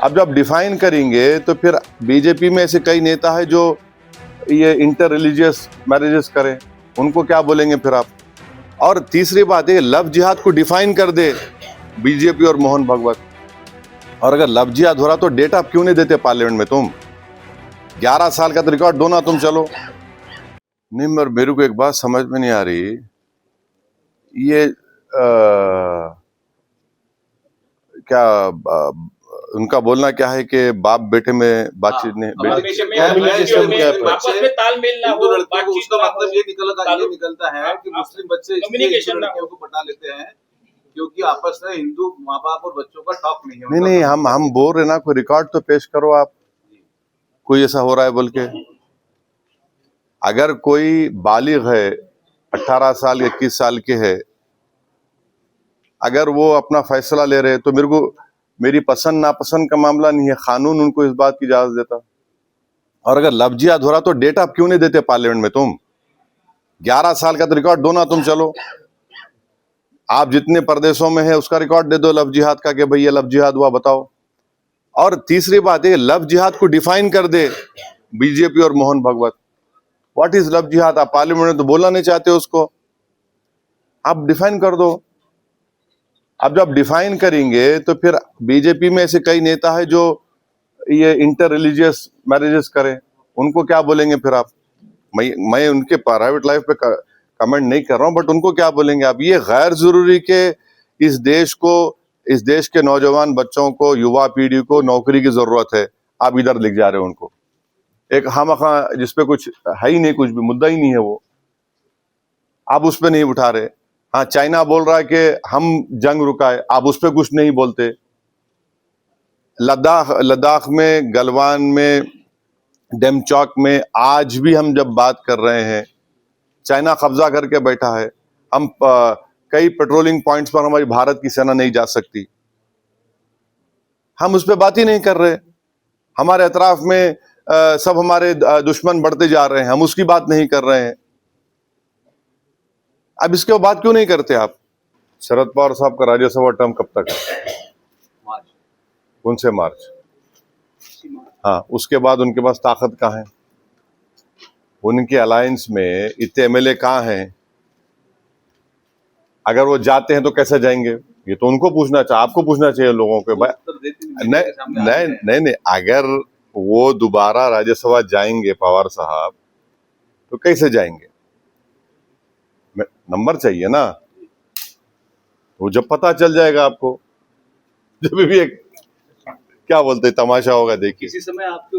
अब जब डिफाइन करेंगे तो फिर बीजेपी में ऐसे कई नेता है जो ये इंटर रिलीजियस मैरिजेस करें, उनको क्या बोलेंगे फिर आप? और तीसरी बात है, लव जिहाद को डिफाइन कर दे बीजेपी और मोहन भगवत। और अगर लव जिहाद हो रहा तो डेटा क्यों नहीं देते पार्लियामेंट में? तुम 11 साल का तो रिकॉर्ड दो ना तुम। चलो नहीं, मगर मेरे को एक बात समझ में नहीं आ रही, ये क्या उनका बोलना क्या है कि बाप बेटे में बातचीत नहीं, आपस में तालमेल ना हो, उसका मतलब ये निकलता है कि मुस्लिम बच्चे हिंदू लड़कियों को पटा लेते हैं क्योंकि आपस में हिंदू माँ बाप और बच्चों का टॉक नहीं है। नहीं, हम बोल रहे ना, कोई रिकॉर्ड तो पेश करो आप, कोई ऐसा हो रहा है बोल के। अगर कोई बालिग है, 18 साल 21 साल के है, अगर वो अपना फैसला ले रहे तो मेरी पसंद नापसंद का मामला नहीं है, कानून उनको इस बात की इजाजत देता। और अगर लव जिहाद हो रहा तो डेटा क्यों नहीं देते पार्लियामेंट में? तुम 11 साल का तो रिकॉर्ड दो ना तुम। चलो आप जितने प्रदेशों में है उसका रिकॉर्ड दे दो लव जिहाद का, कि भाई ये लव जिहाद हुआ, बताओ। और तीसरी बात है, लव जिहाद को डिफाइन कर दे बीजेपी और मोहन भगवत। व्हाट इज लव जिहाद? आप पार्लियामेंट में तो बोलना नहीं चाहते उसको, आप डिफाइन कर दो। अब जब डिफाइन करेंगे तो फिर बीजेपी में ऐसे कई नेता है जो ये इंटर रिलीजियस मैरिजेस करें, उनको क्या बोलेंगे फिर आप? मैं उनके प्राइवेट लाइफ पे कमेंट नहीं कर रहा हूं, बट उनको क्या बोलेंगे आप? ये गैर जरूरी के इस देश के नौजवान बच्चों को, युवा पीढ़ी को नौकरी की जरूरत है, आप इधर लिख जा रहे हो उनको। एक खामखा जिसपे कुछ है ही नहीं, कुछ भी मुद्दा ही नहीं है, वो आप उस पर नहीं उठा रहे। हाँ, चाइना बोल रहा है कि हम जंग रुकाए, आप उस पर कुछ नहीं बोलते। लद्दाख में, गलवान में, डेमचौक में आज भी हम जब बात कर रहे हैं, चाइना कब्जा करके बैठा है। हम कई पेट्रोलिंग पॉइंट्स पर हमारी भारत की सेना नहीं जा सकती, हम उस पर बात ही नहीं कर रहे। हमारे अतराफ में सब हमारे दुश्मन बढ़ते जा रहे हैं, हम उसकी बात नहीं कर रहे हैं। अब इसके बात क्यों नहीं करते आप? शरद पवार साहब का राज्यसभा टर्म कब तक है? मार्च। कौन से मार्च? हाँ, उसके बाद उनके पास ताकत कहाँ है? उनके अलायंस में इतने एमएलए कहाँ हैं? अगर वो जाते हैं तो कैसे जाएंगे? ये तो उनको पूछना चाहिए, आपको पूछना चाहिए लोगों के। नहीं, अगर वो दोबारा राज्यसभा जाएंगे पवार साहब, तो कैसे जाएंगे? नंबर चाहिए ना, वो जब पता चल जाएगा आपको, जब भी एक क्या बोलते तमाशा होगा, देखिए। किसी समय आपके